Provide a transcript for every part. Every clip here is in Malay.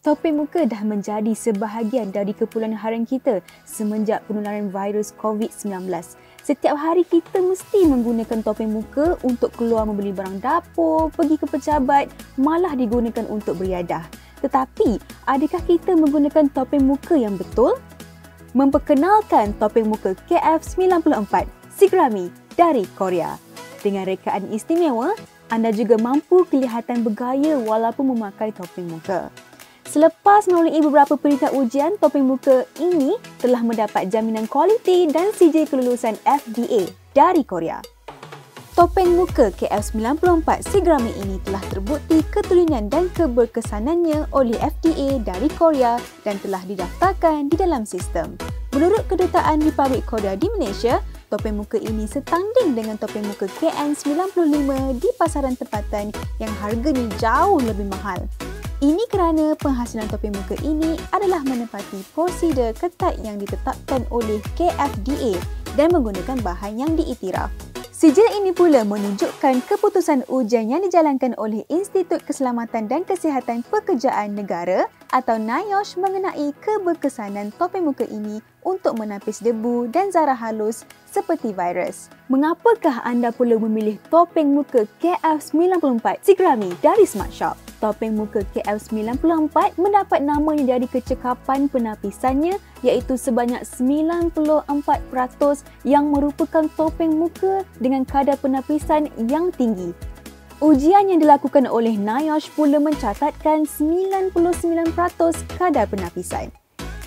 Topeng muka dah menjadi sebahagian dari kepulan harian kita semenjak penularan virus COVID-19. Setiap hari kita mesti menggunakan topeng muka untuk keluar membeli barang dapur, pergi ke pejabat, malah digunakan untuk beriadah. Tetapi, adakah kita menggunakan topeng muka yang betul? Memperkenalkan topeng muka KF94 Sigrami dari Korea. Dengan rekaan istimewa, anda juga mampu kelihatan bergaya walaupun memakai topeng muka. Selepas melalui beberapa peringkat ujian, topeng muka ini telah mendapat jaminan kualiti dan sijil kelulusan FDA dari Korea. Topeng muka KF94 Sigrami ini telah terbukti keturunan dan keberkesanannya oleh FDA dari Korea dan telah didaftarkan di dalam sistem. Menurut Kedutaan Republik Korea di Malaysia, topeng muka ini setanding dengan topeng muka KN95 di pasaran tempatan yang harganya jauh lebih mahal. Ini kerana penghasilan topeng muka ini adalah menepati prosedur ketat yang ditetapkan oleh KFDA dan menggunakan bahan yang diiktiraf. Sijil ini pula menunjukkan keputusan ujian yang dijalankan oleh Institut Keselamatan dan Kesihatan Pekerjaan Negara atau NIOSH mengenai keberkesanan topeng muka ini untuk menapis debu dan zarah halus seperti virus. Mengapakah anda perlu memilih topeng muka KF94 Sigrami dari Smart Shop? Topeng muka KF94 mendapat namanya dari kecekapan penapisannya iaitu sebanyak 94% yang merupakan topeng muka dengan kadar penapisan yang tinggi. Ujian yang dilakukan oleh NIOSH pula mencatatkan 99% kadar penapisan.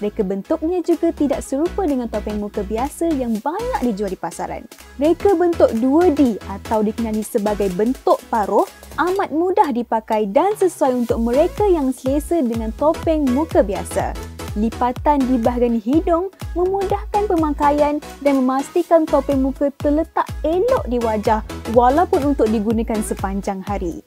Reka bentuknya juga tidak serupa dengan topeng muka biasa yang banyak dijual di pasaran. Reka bentuk 2D atau dikenali sebagai bentuk paruh amat mudah dipakai dan sesuai untuk mereka yang selesa dengan topeng muka biasa. Lipatan di bahagian hidung memudahkan pemakaian dan memastikan topeng muka terletak elok di wajah walaupun untuk digunakan sepanjang hari.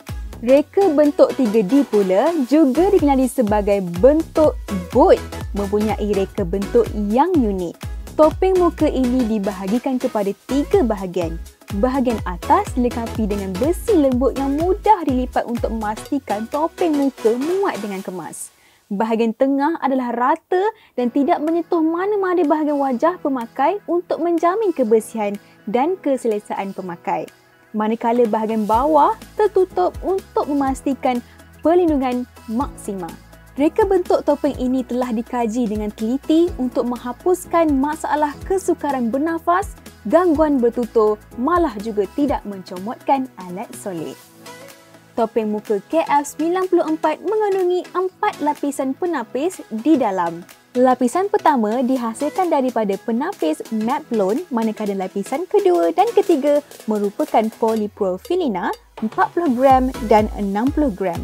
Reka bentuk 3D pula juga dikenali sebagai bentuk boat, mempunyai reka bentuk yang unik. Topeng muka ini dibahagikan kepada 3 bahagian. Bahagian atas dilengkapi dengan besi lembut yang mudah dilipat untuk memastikan topeng muka muat dengan kemas. Bahagian tengah adalah rata dan tidak menyentuh mana-mana bahagian wajah pemakai untuk menjamin kebersihan dan keselesaan pemakai. Manakala bahagian bawah tertutup untuk memastikan perlindungan maksima. Reka bentuk topeng ini telah dikaji dengan teliti untuk menghapuskan masalah kesukaran bernafas, gangguan bertutur, malah juga tidak mencomotkan alat solid. Topeng muka KF94 mengandungi 4 lapisan penapis di dalam. Lapisan pertama dihasilkan daripada penapis matte blonde, manakala lapisan kedua dan ketiga merupakan polipropilena 40 gram dan 60 gram.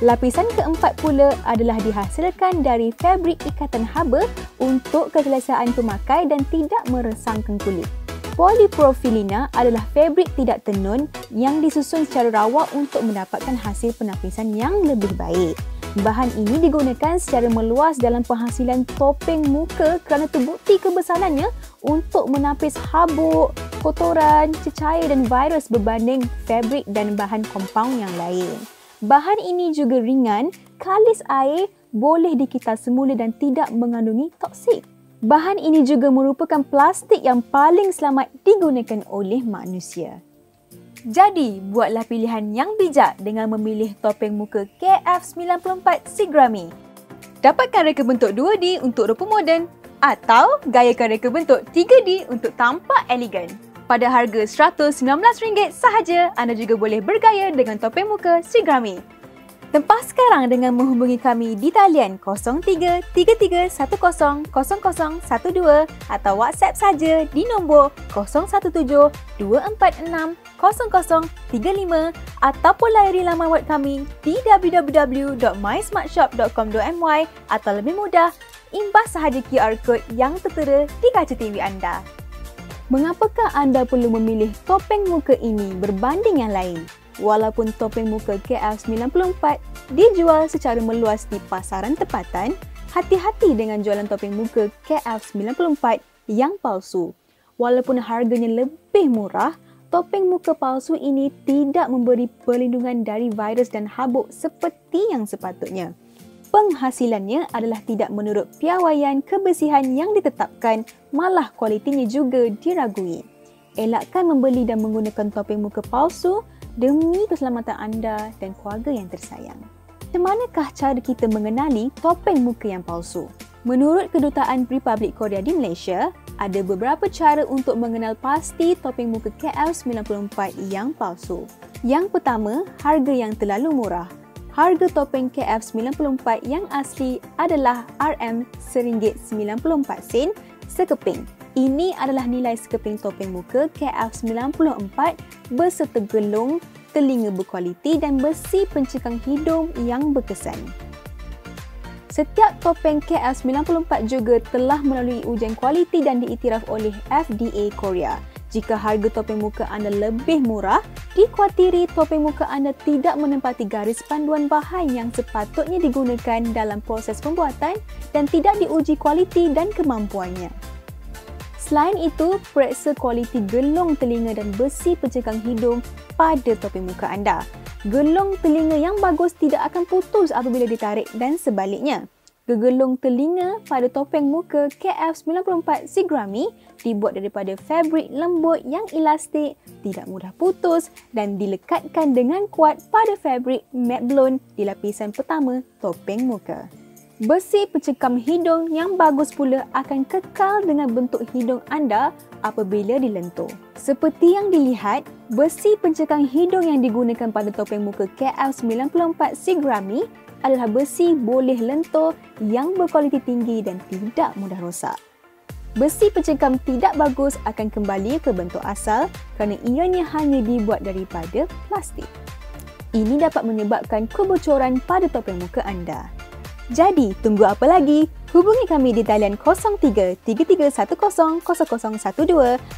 Lapisan keempat pula adalah dihasilkan dari fabrik ikatan haba untuk keselesaan pemakai dan tidak meresangkan kulit. Polipropilena adalah fabrik tidak tenun yang disusun secara rawak untuk mendapatkan hasil penapisan yang lebih baik. Bahan ini digunakan secara meluas dalam penghasilan topeng muka kerana terbukti kebersalannya untuk menapis habuk, kotoran, cecair dan virus berbanding fabrik dan bahan kompaun yang lain. Bahan ini juga ringan, kalis air, boleh dikita semula dan tidak mengandungi toksik. Bahan ini juga merupakan plastik yang paling selamat digunakan oleh manusia. Jadi, buatlah pilihan yang bijak dengan memilih topeng muka KF94 Sigrami. Dapatkan reka bentuk 2D untuk rupa moden atau gayakan reka bentuk 3D untuk tampak elegan. Pada harga RM119 sahaja, anda juga boleh bergaya dengan topeng muka Sigrami. Tempah sekarang dengan menghubungi kami di talian 0333100012 atau WhatsApp saja di nombor 0172460035 ataupun layari laman web kami di www.mysmartshop.com.my atau lebih mudah, imbas sahaja QR Code yang tertera di kaca TV anda. Mengapakah anda perlu memilih topeng muka ini berbanding yang lain? Walaupun topeng muka KF94 dijual secara meluas di pasaran tempatan, hati-hati dengan jualan topeng muka KF94 yang palsu. Walaupun harganya lebih murah, topeng muka palsu ini tidak memberi perlindungan dari virus dan habuk seperti yang sepatutnya. Penghasilannya adalah tidak menurut piawaian kebersihan yang ditetapkan, malah kualitinya juga diragui. Elakkan membeli dan menggunakan topeng muka palsu demi keselamatan anda dan keluarga yang tersayang. Macam manakah cara kita mengenali topeng muka yang palsu? Menurut Kedutaan Republik Korea di Malaysia, ada beberapa cara untuk mengenal pasti topeng muka KL94 yang palsu. Yang pertama, harga yang terlalu murah. Harga topeng KF94 yang asli adalah RM1.94 sekeping. Ini adalah nilai sekeping topeng muka KF94 berserta gelung, telinga berkualiti dan besi pencekang hidung yang berkesan. Setiap topeng KF94 juga telah melalui ujian kualiti dan diiktiraf oleh FDA Korea. Jika harga topeng muka anda lebih murah, dikhawatiri topeng muka anda tidak menempati garis panduan bahan yang sepatutnya digunakan dalam proses pembuatan dan tidak diuji kualiti dan kemampuannya. Selain itu, periksa kualiti gelung telinga dan besi pencekang hidung pada topeng muka anda. Gelung telinga yang bagus tidak akan putus apabila ditarik dan sebaliknya. Gegelung telinga pada topeng muka KF94 Sigrami dibuat daripada fabrik lembut yang elastik, tidak mudah putus dan dilekatkan dengan kuat pada fabrik matte blonde di lapisan pertama topeng muka. Besi pencekam hidung yang bagus pula akan kekal dengan bentuk hidung anda apabila dilentur. Seperti yang dilihat, besi pencekam hidung yang digunakan pada topeng muka KF94 Sigrami adalah besi boleh lentur yang berkualiti tinggi dan tidak mudah rosak. Besi pencekam tidak bagus akan kembali ke bentuk asal kerana ianya hanya dibuat daripada plastik. Ini dapat menyebabkan kebocoran pada topeng muka anda. Jadi, tunggu apa lagi? Hubungi kami di talian 03-3310-0012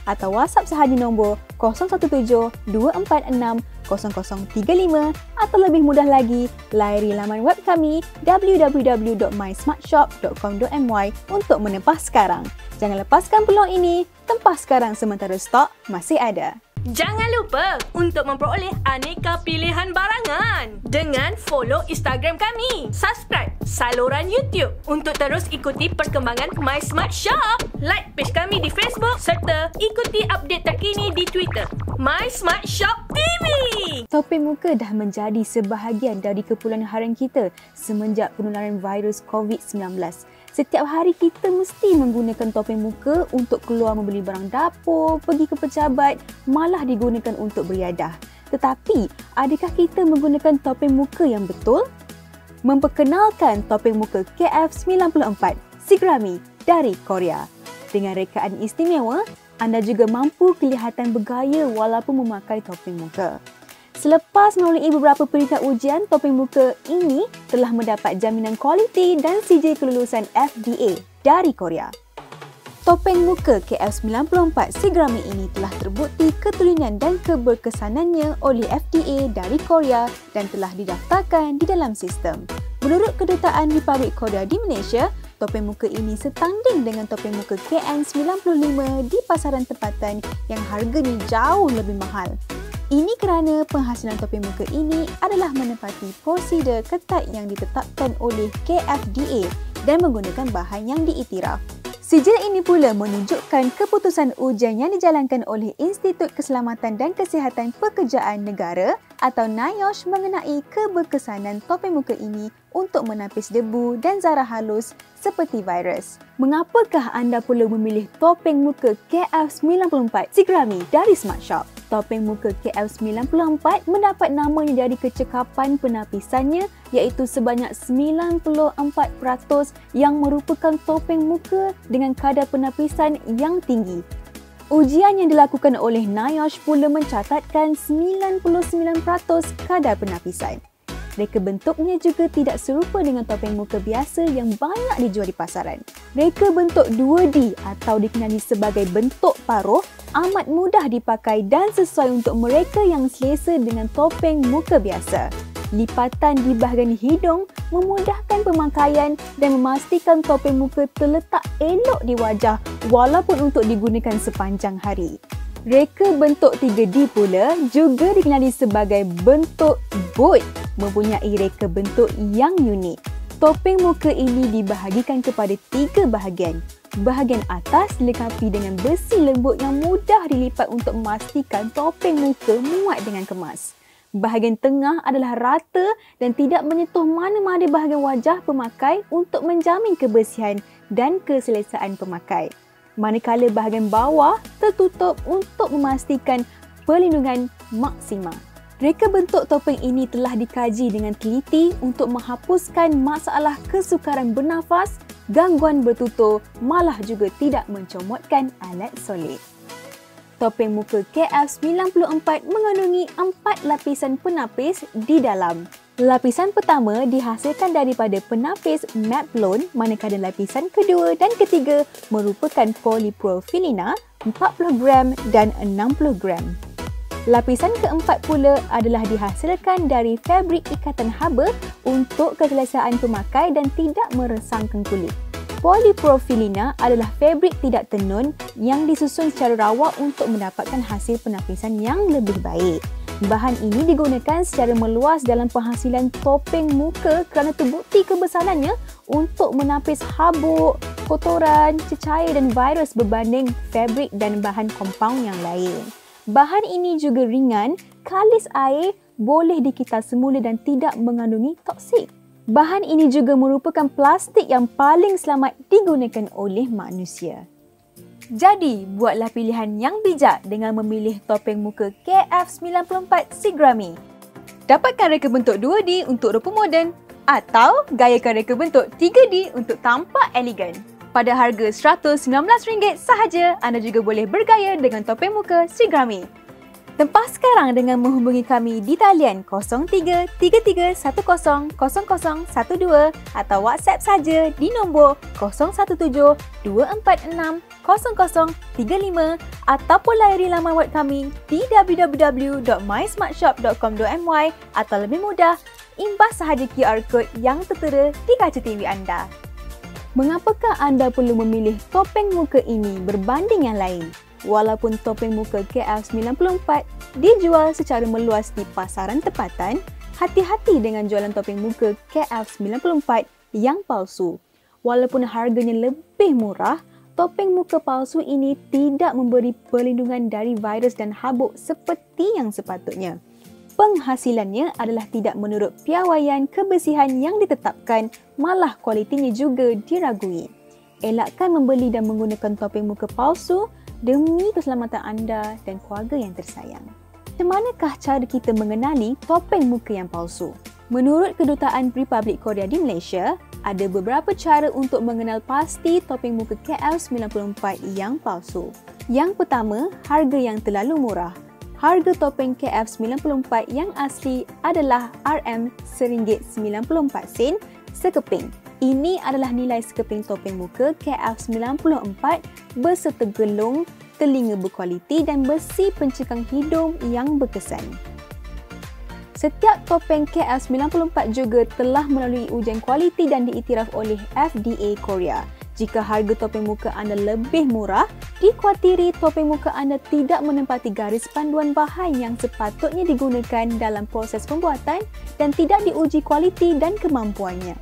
atau WhatsApp sahaja nombor 017-246-0035 atau lebih mudah lagi, layari laman web kami www.mysmartshop.com.my untuk menempah sekarang. Jangan lepaskan peluang ini, tempah sekarang sementara stok masih ada. Jangan lupa untuk memperoleh aneka pilihan barangan dengan follow Instagram kami. Subscribe saluran YouTube untuk terus ikuti perkembangan My Smart Shop. Like page kami di Facebook serta ikuti update terkini di Twitter. My Smart Shop TV. Topeng muka dah menjadi sebahagian dari kepulangan harian kita semenjak penularan virus COVID-19. Setiap hari kita mesti menggunakan topeng muka untuk keluar membeli barang dapur, pergi ke pejabat, malah digunakan untuk beriadah. Tetapi, adakah kita menggunakan topeng muka yang betul? Memperkenalkan topeng muka KF94 Sigrami dari Korea. Dengan rekaan istimewa, anda juga mampu kelihatan bergaya walaupun memakai topeng muka. Selepas melalui beberapa peringkat ujian, topeng muka ini telah mendapat jaminan kualiti dan sijil kelulusan FDA dari Korea. Topeng muka KF94 Sigrami ini telah terbukti keturunan dan keberkesanannya oleh FDA dari Korea dan telah didaftarkan di dalam sistem. Menurut Kedutaan Republik Korea di Malaysia, topeng muka ini setanding dengan topeng muka KN95 di pasaran tempatan yang harganya jauh lebih mahal. Ini kerana penghasilan topeng muka ini adalah menepati prosedur ketat yang ditetapkan oleh KFDA dan menggunakan bahan yang diiktiraf. Sijil ini pula menunjukkan keputusan ujian yang dijalankan oleh Institut Keselamatan dan Kesihatan Pekerjaan Negara atau NIOSH mengenai keberkesanan topeng muka ini untuk menapis debu dan zarah halus seperti virus. Mengapakah anda perlu memilih topeng muka KF94 Sigrami dari Smart Shop? Topeng muka KF94 mendapat namanya dari kecekapan penapisannya iaitu sebanyak 94% yang merupakan topeng muka dengan kadar penapisan yang tinggi. Ujian yang dilakukan oleh NIOSH pula mencatatkan 99% kadar penapisan. Reka bentuknya juga tidak serupa dengan topeng muka biasa yang banyak dijual di pasaran. Reka bentuk 2D atau dikenali sebagai bentuk paruh amat mudah dipakai dan sesuai untuk mereka yang selesa dengan topeng muka biasa. Lipatan di bahagian hidung memudahkan pemakaian dan memastikan topeng muka terletak elok di wajah walaupun untuk digunakan sepanjang hari. Reka bentuk 3D pula juga dikenali sebagai bentuk boat, mempunyai reka bentuk yang unik. Topeng muka ini dibahagikan kepada 3 bahagian. Bahagian atas dilengkapi dengan besi lembut yang mudah dilipat untuk memastikan topeng muka muat dengan kemas. Bahagian tengah adalah rata dan tidak menyentuh mana-mana bahagian wajah pemakai untuk menjamin kebersihan dan keselesaan pemakai. Manakala bahagian bawah tertutup untuk memastikan perlindungan maksima. Reka bentuk topeng ini telah dikaji dengan teliti untuk menghapuskan masalah kesukaran bernafas, gangguan bertutur, malah juga tidak mencomotkan alat solid. Topeng muka KF94 mengandungi 4 lapisan penapis di dalam. Lapisan pertama dihasilkan daripada penapis matte blonde, manakala lapisan kedua dan ketiga merupakan polypropylene 40 gram dan 60 gram. Lapisan keempat pula adalah dihasilkan dari fabrik ikatan haba untuk keselesaan pemakai dan tidak meresangkan kulit. Polypropylene adalah fabrik tidak tenun yang disusun secara rawak untuk mendapatkan hasil penapisan yang lebih baik. Bahan ini digunakan secara meluas dalam penghasilan topeng muka kerana terbukti kebesarannya untuk menapis habuk, kotoran, cecair dan virus berbanding fabrik dan bahan kompaun yang lain. Bahan ini juga ringan, kalis air, boleh dikikal semula dan tidak mengandungi toksik. Bahan ini juga merupakan plastik yang paling selamat digunakan oleh manusia. Jadi, buatlah pilihan yang bijak dengan memilih topeng muka KF94 Sigrami. Dapatkan reka bentuk 2D untuk rupa moden atau gayakan reka bentuk 3D untuk tampak elegan. Pada harga RM119 sahaja, anda juga boleh bergaya dengan topeng muka Sigrami. Tempah sekarang dengan menghubungi kami di talian 0333100012 atau WhatsApp saja di nombor 0172460035 ataupun layari laman web kami di www.mysmartshop.com.my atau lebih mudah, imbas sahaja QR code yang tertera di kaca TV anda. Mengapakah anda perlu memilih topeng muka ini berbanding yang lain? Walaupun topeng muka KF94 dijual secara meluas di pasaran tempatan, hati-hati dengan jualan topeng muka KF94 yang palsu. Walaupun harganya lebih murah, topeng muka palsu ini tidak memberi perlindungan dari virus dan habuk seperti yang sepatutnya. Penghasilannya adalah tidak menurut piawaian kebersihan yang ditetapkan, malah kualitinya juga diragui. Elakkan membeli dan menggunakan topeng muka palsu demi keselamatan anda dan keluarga yang tersayang. Macam manakah cara kita mengenali topeng muka yang palsu? Menurut Kedutaan Republik Korea di Malaysia, ada beberapa cara untuk mengenal pasti topeng muka KF94 yang palsu. Yang pertama, harga yang terlalu murah. Harga topeng KF94 yang asli adalah RM1.94 sekeping. Ini adalah nilai sekeping topeng muka KF94 berserta gelung, telinga berkualiti dan besi pencekang hidung yang berkesan. Setiap topeng KF94 juga telah melalui ujian kualiti dan diiktiraf oleh FDA Korea. Jika harga topeng muka anda lebih murah, dikhawatiri topeng muka anda tidak menempati garis panduan bahan yang sepatutnya digunakan dalam proses pembuatan dan tidak diuji kualiti dan kemampuannya.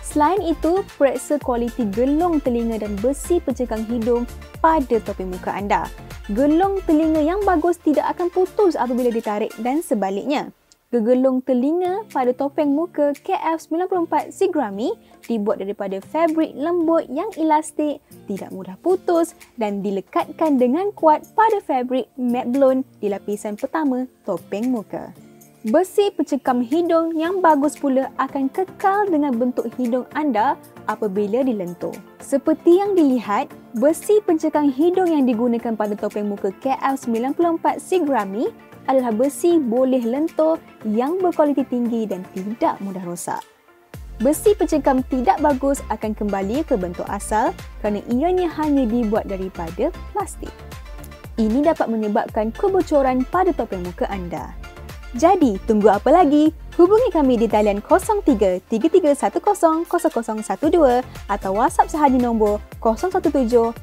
Selain itu, periksa kualiti gelung telinga dan besi pencekang hidung pada topeng muka anda. Gelung telinga yang bagus tidak akan putus apabila ditarik dan sebaliknya. Gegelung telinga pada topeng muka KF94 Sigrami dibuat daripada fabrik lembut yang elastik, tidak mudah putus dan dilekatkan dengan kuat pada fabrik matte blonde di lapisan pertama topeng muka. Besi pencekam hidung yang bagus pula akan kekal dengan bentuk hidung anda apabila dilentur. Seperti yang dilihat, besi pencekam hidung yang digunakan pada topeng muka KF94 Sigrami adalah besi boleh lentur yang berkualiti tinggi dan tidak mudah rosak. Besi pencekam tidak bagus akan kembali ke bentuk asal kerana ianya hanya dibuat daripada plastik. Ini dapat menyebabkan kebocoran pada topeng muka anda. Jadi, tunggu apa lagi? Hubungi kami di talian 03 3310 0012 atau WhatsApp sahaja nombor 017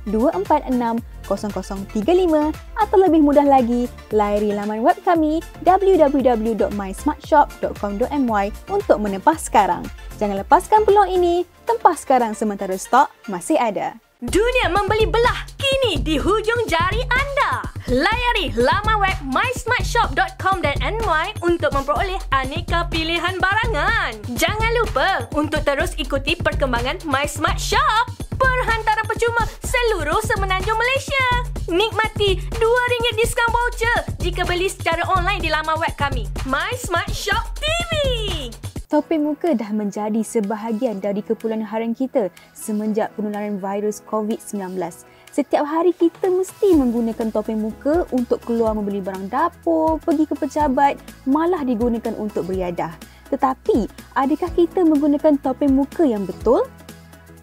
246 0035 atau lebih mudah lagi, layari laman web kami www.mysmartshop.com.my untuk menempah sekarang. Jangan lepaskan peluang ini, tempah sekarang sementara stok masih ada. Dunia membeli belah kini di hujung jari anda. Layari laman web mysmartshop.com.my untuk memperoleh aneka pilihan barangan. Jangan lupa untuk terus ikuti perkembangan MySmart Shop. Perhantaran percuma seluruh semenanjung Malaysia. Nikmati RM2 diskaun voucher jika beli secara online di laman web kami. MySmart Shop TV. Topeng muka dah menjadi sebahagian dari kepulan harian kita semenjak penularan virus COVID-19. Setiap hari kita mesti menggunakan topeng muka untuk keluar membeli barang dapur, pergi ke pejabat, malah digunakan untuk beriadah. Tetapi, adakah kita menggunakan topeng muka yang betul?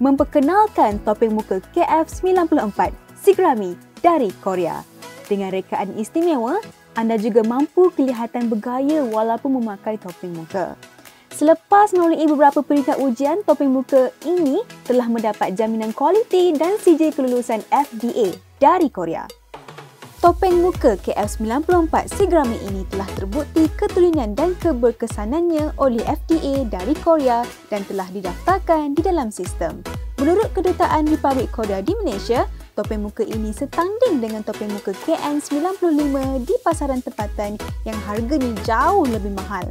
Memperkenalkan topeng muka KF94 Sigrami dari Korea. Dengan rekaan istimewa, anda juga mampu kelihatan bergaya walaupun memakai topeng muka. Selepas melalui beberapa peringkat ujian, topeng muka ini telah mendapat jaminan kualiti dan sijil kelulusan FDA dari Korea. Topeng muka KF94 Sigrami ini telah terbukti keturunan dan keberkesanannya oleh FDA dari Korea dan telah didaftarkan di dalam sistem. Menurut Kedutaan Republik Korea di Malaysia, topeng muka ini setanding dengan topeng muka KN95 di pasaran tempatan yang harganya jauh lebih mahal.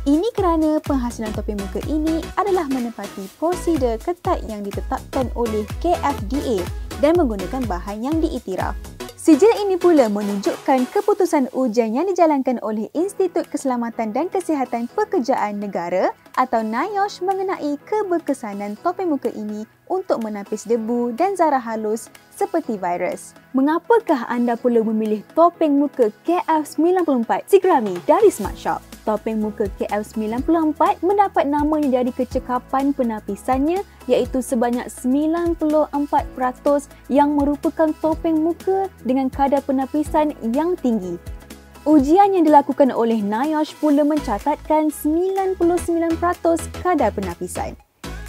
Ini kerana penghasilan topeng muka ini adalah menepati prosedur ketat yang ditetapkan oleh KFDA dan menggunakan bahan yang diiktiraf. Sijil ini pula menunjukkan keputusan ujian yang dijalankan oleh Institut Keselamatan dan Kesihatan Pekerjaan Negara atau NIOSH mengenai keberkesanan topeng muka ini untuk menapis debu dan zarah halus seperti virus. Mengapakah anda perlu memilih topeng muka KF94 Sigrami dari Smart Shop? Topeng muka KF94 mendapat namanya dari kecekapan penapisannya iaitu sebanyak 94% yang merupakan topeng muka dengan kadar penapisan yang tinggi. Ujian yang dilakukan oleh NIOSH pula mencatatkan 99% kadar penapisan.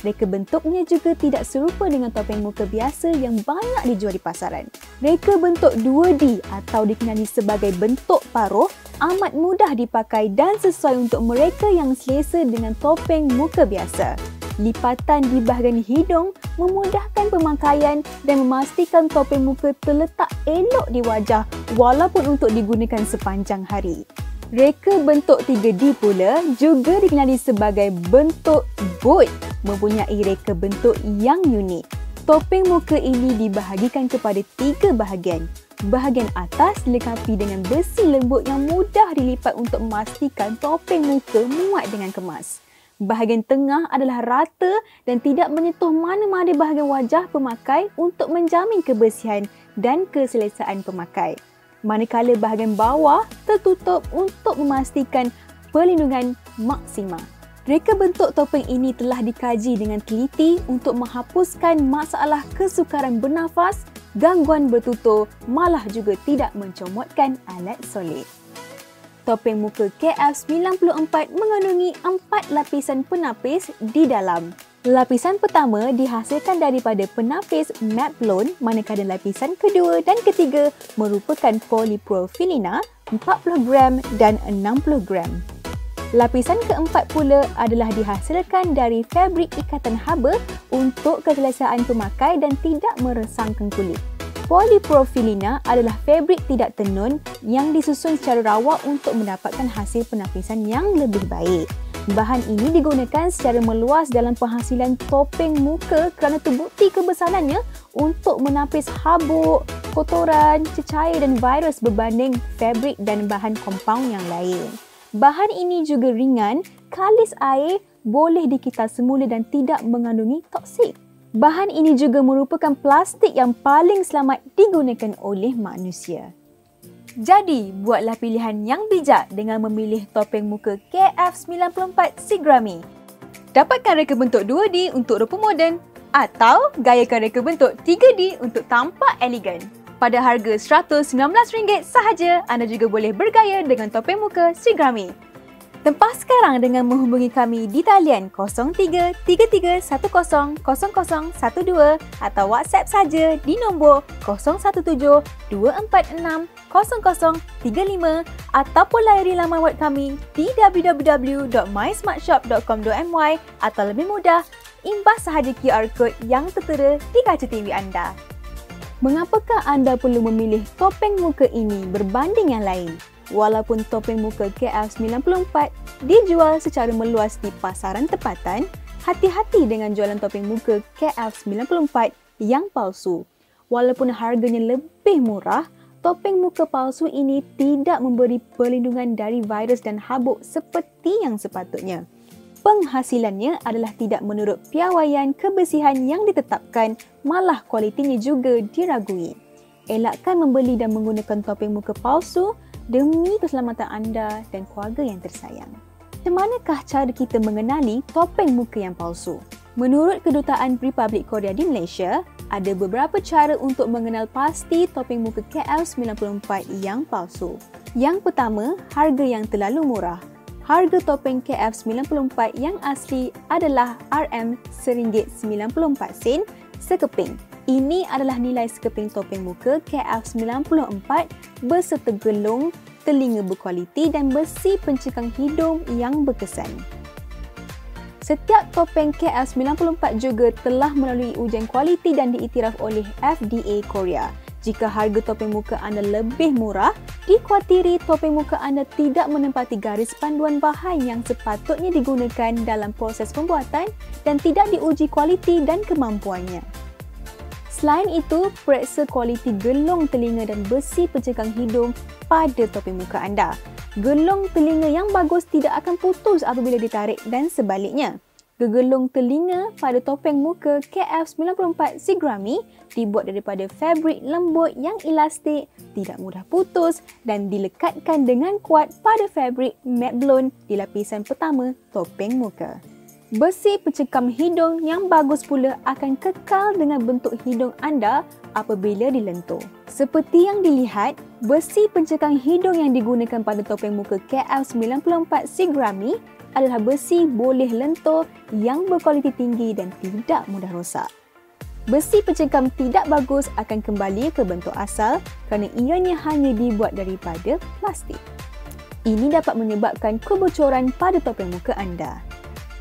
Reka bentuknya juga tidak serupa dengan topeng muka biasa yang banyak dijual di pasaran. Reka bentuk 2D atau dikenali sebagai bentuk paruh amat mudah dipakai dan sesuai untuk mereka yang selesa dengan topeng muka biasa. Lipatan di bahagian hidung memudahkan pemakaian dan memastikan topeng muka terletak elok di wajah walaupun untuk digunakan sepanjang hari. Reka bentuk 3D pula juga dikenali sebagai bentuk boat, mempunyai reka bentuk yang unik. Topeng muka ini dibahagikan kepada 3 bahagian. Bahagian atas dilengkapi dengan besi lembut yang mudah dilipat untuk memastikan topeng muka muat dengan kemas. Bahagian tengah adalah rata dan tidak menyentuh mana-mana bahagian wajah pemakai untuk menjamin kebersihan dan keselesaan pemakai. Manakala bahagian bawah tertutup untuk memastikan perlindungan maksima. Reka bentuk topeng ini telah dikaji dengan teliti untuk menghapuskan masalah kesukaran bernafas, gangguan bertutur, malah juga tidak mencomotkan alat solid. Topeng muka KF94 mengandungi 4 lapisan penapis di dalam. Lapisan pertama dihasilkan daripada penapis matte blonde, manakala lapisan kedua dan ketiga merupakan polipropilena 40 gram dan 60 gram. Lapisan keempat pula adalah dihasilkan dari fabrik ikatan haba untuk keselesaan pemakai dan tidak meresangkan kulit. Polipropilena adalah fabrik tidak tenun yang disusun secara rawak untuk mendapatkan hasil penapisan yang lebih baik. Bahan ini digunakan secara meluas dalam penghasilan topeng muka kerana terbukti kebesarannya untuk menapis habuk, kotoran, cecair dan virus berbanding fabrik dan bahan kompaun yang lain. Bahan ini juga ringan, kalis air, boleh dikita semula dan tidak mengandungi toksik. Bahan ini juga merupakan plastik yang paling selamat digunakan oleh manusia. Jadi, buatlah pilihan yang bijak dengan memilih topeng muka KF94 Sigrami. Dapatkan reka bentuk 2D untuk rupa moden atau gayakan reka bentuk 3D untuk tampak elegan. Pada harga RM119 sahaja, anda juga boleh bergaya dengan topeng muka Sri Grammy. Tempah sekarang dengan menghubungi kami di talian 0333100012 atau WhatsApp saja di nombor 0172460035 ataupun layari laman web kami di www.mysmartshop.com.my atau lebih mudah, imbas sahaja QR Code yang tertera di kaca TV anda. Mengapakah anda perlu memilih topeng muka ini berbanding yang lain? Walaupun topeng muka KL94 dijual secara meluas di pasaran tempatan, hati-hati dengan jualan topeng muka KL94 yang palsu. Walaupun harganya lebih murah, topeng muka palsu ini tidak memberi perlindungan dari virus dan habuk seperti yang sepatutnya. Penghasilannya adalah tidak menurut piawaian kebersihan yang ditetapkan, malah kualitinya juga diragui. Elakkan membeli dan menggunakan topeng muka palsu demi keselamatan anda dan keluarga yang tersayang. Macam manakah cara kita mengenali topeng muka yang palsu? Menurut Kedutaan Republik Korea di Malaysia, ada beberapa cara untuk mengenal pasti topeng muka KL94 yang palsu. Yang pertama, harga yang terlalu murah. Harga topeng KL94 yang asli adalah RM1.94 sekeping. Ini adalah nilai sekeping topeng muka KL94 berserta gelung, telinga berkualiti dan besi pencekang hidung yang berkesan. Setiap topeng KL94 juga telah melalui ujian kualiti dan diiktiraf oleh FDA Korea. Jika harga topeng muka anda lebih murah, dikhawatiri topeng muka anda tidak menempati garis panduan bahan yang sepatutnya digunakan dalam proses pembuatan dan tidak diuji kualiti dan kemampuannya. Selain itu, periksa kualiti gelung telinga dan besi pencekang hidung pada topeng muka anda. Gelung telinga yang bagus tidak akan putus apabila ditarik dan sebaliknya. Gegelung telinga pada topeng muka KL94 Sri Grammy dibuat daripada fabrik lembut yang elastik, tidak mudah putus dan dilekatkan dengan kuat pada fabrik matte blonde di lapisan pertama topeng muka. Besi pencekam hidung yang bagus pula akan kekal dengan bentuk hidung anda apabila dilentur. Seperti yang dilihat, besi pencekam hidung yang digunakan pada topeng muka KL94 Sri Grammy adalah besi boleh lentur yang berkualiti tinggi dan tidak mudah rosak. Besi pencekam tidak bagus akan kembali ke bentuk asal kerana ianya hanya dibuat daripada plastik. Ini dapat menyebabkan kebocoran pada topeng muka anda.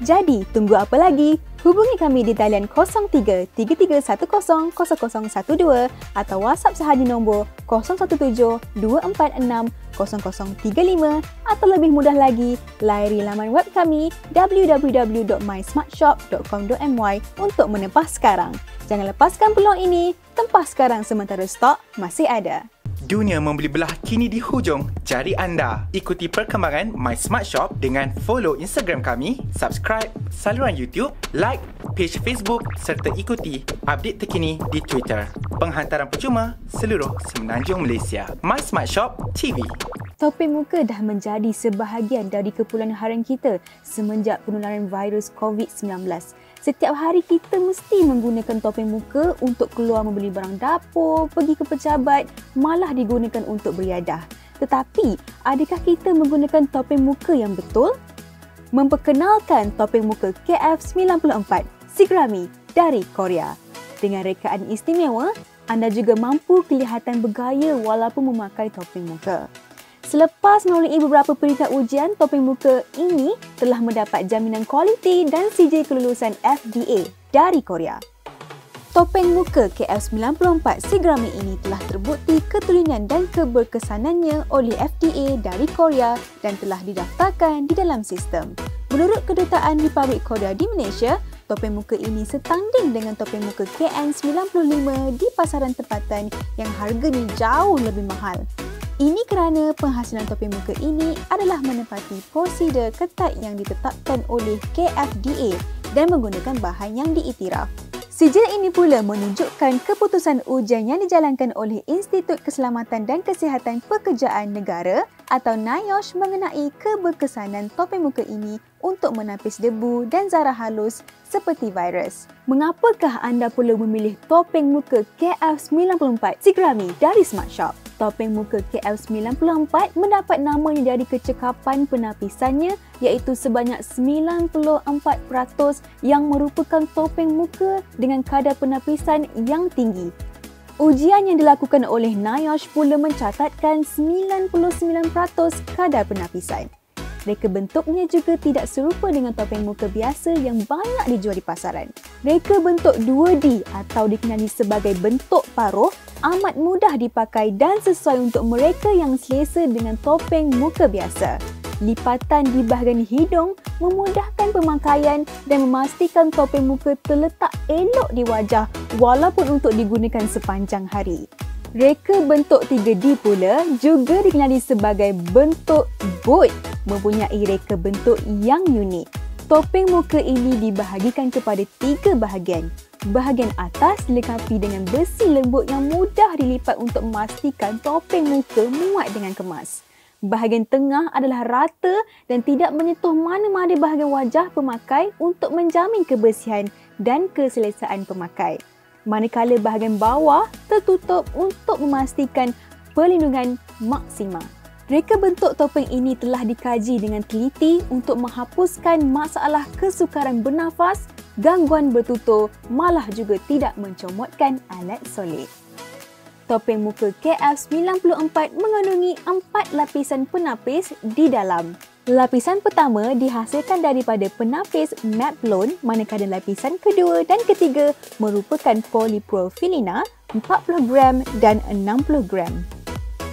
Jadi, tunggu apa lagi? Hubungi kami di talian 0333100012 atau WhatsApp sahaja nombor 0172460035 atau lebih mudah lagi, layari laman web kami www.mysmartshop.com.my untuk menempah sekarang. Jangan lepaskan peluang ini, tempah sekarang sementara stok masih ada. Dunia membeli belah kini di hujung jari anda. Ikuti perkembangan My Smart Shop dengan follow Instagram kami, subscribe saluran YouTube, like page Facebook serta ikuti update terkini di Twitter. Penghantaran percuma seluruh semenanjung Malaysia. My Smart Shop TV. Topeng muka dah menjadi sebahagian dari kepulan harian kita semenjak penularan virus COVID-19. Setiap hari kita mesti menggunakan topeng muka untuk keluar membeli barang dapur, pergi ke pejabat, malah digunakan untuk beriadah. Tetapi, adakah kita menggunakan topeng muka yang betul? Memperkenalkan topeng muka KL94 Sri Grammy dari Korea. Dengan rekaan istimewa, anda juga mampu kelihatan bergaya walaupun memakai topeng muka. Selepas melalui beberapa peringkat ujian, topeng muka ini telah mendapat jaminan kualiti dan sijil kelulusan FDA dari Korea. Topeng muka KL94 Sri Grammy ini telah terbukti keturunan dan keberkesanannya oleh FDA dari Korea dan telah didaftarkan di dalam sistem. Menurut Kedutaan Republik Korea di Malaysia, topeng muka ini setanding dengan topeng muka KN95 di pasaran tempatan yang harganya jauh lebih mahal. Ini kerana penghasilan topeng muka ini adalah menepati prosedur ketat yang ditetapkan oleh KFDA dan menggunakan bahan yang diiktiraf. Sijil ini pula menunjukkan keputusan ujian yang dijalankan oleh Institut Keselamatan dan Kesihatan Pekerjaan Negara atau NIOSH mengenai keberkesanan topeng muka ini untuk menapis debu dan zarah halus seperti virus. Mengapakah anda perlu memilih topeng muka KF94 Sigrami dari Smart Shop? Topeng muka KF94 mendapat namanya dari kecekapan penapisannya iaitu sebanyak 94% yang merupakan topeng muka dengan kadar penapisan yang tinggi. Ujian yang dilakukan oleh NIOSH pula mencatatkan 99% kadar penapisan. Reka bentuknya juga tidak serupa dengan topeng muka biasa yang banyak dijual di pasaran. Reka bentuk 2D atau dikenali sebagai bentuk paruh amat mudah dipakai dan sesuai untuk mereka yang selesa dengan topeng muka biasa. Lipatan di bahagian hidung memudahkan pemakaian dan memastikan topeng muka terletak elok di wajah walaupun untuk digunakan sepanjang hari. Reka bentuk 3D pula juga dikenali sebagai bentuk boat, mempunyai reka bentuk yang unik. Topeng muka ini dibahagikan kepada 3 bahagian. Bahagian atas dilengkapi dengan besi lembut yang mudah dilipat untuk memastikan topeng muka muat dengan kemas. Bahagian tengah adalah rata dan tidak menyentuh mana-mana bahagian wajah pemakai untuk menjamin kebersihan dan keselesaan pemakai. Manakala bahagian bawah tertutup untuk memastikan perlindungan maksima. Reka bentuk topeng ini telah dikaji dengan teliti untuk menghapuskan masalah kesukaran bernafas, gangguan bertutur, malah juga tidak mencomotkan alat solid. Topeng muka KF94 mengandungi 4 lapisan penapis di dalam. Lapisan pertama dihasilkan daripada penapis matte blonde, manakala lapisan kedua dan ketiga merupakan polypropylene 40 gram dan 60 gram.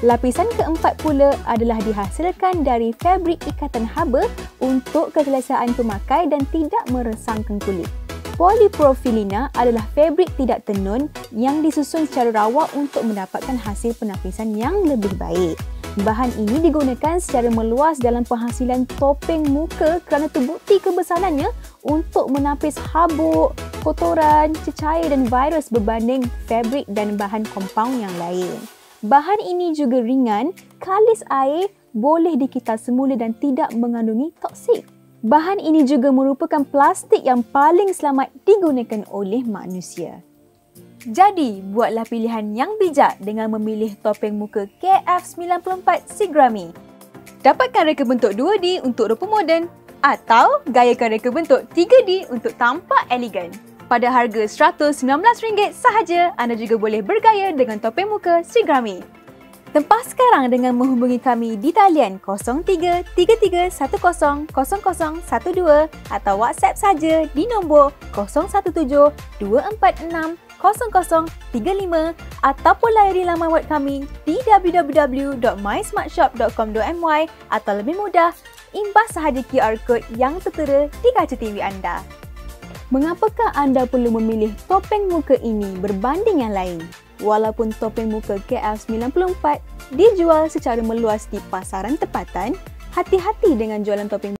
Lapisan keempat pula adalah dihasilkan dari fabrik ikatan haba untuk keselesaan pemakai dan tidak meresangkan kulit. Polypropylene adalah fabrik tidak tenun yang disusun secara rawak untuk mendapatkan hasil penapisan yang lebih baik. Bahan ini digunakan secara meluas dalam penghasilan topeng muka kerana terbukti kebesarannya untuk menapis habuk, kotoran, cecair dan virus berbanding fabrik dan bahan kompaun yang lain. Bahan ini juga ringan, kalis air, boleh dikita semula dan tidak mengandungi toksik. Bahan ini juga merupakan plastik yang paling selamat digunakan oleh manusia. Jadi, buatlah pilihan yang bijak dengan memilih topeng muka KF94 Sigrami. Dapatkan reka bentuk 2D untuk rupa moden atau gayakan reka bentuk 3D untuk tampak elegan. Pada harga RM119 sahaja, anda juga boleh bergaya dengan topeng muka Sigrami. Tempah sekarang dengan menghubungi kami di talian 0333100012 atau WhatsApp saja di nombor 0172460035 ataupun layari laman web kami di www.mysmartshop.com.my atau lebih mudah, imbas sahaja QR Code yang tertera di kaca TV anda. Mengapakah anda perlu memilih topeng muka ini berbanding yang lain? Walaupun topeng muka KF94 dijual secara meluas di pasaran tempatan, hati-hati dengan jualan topeng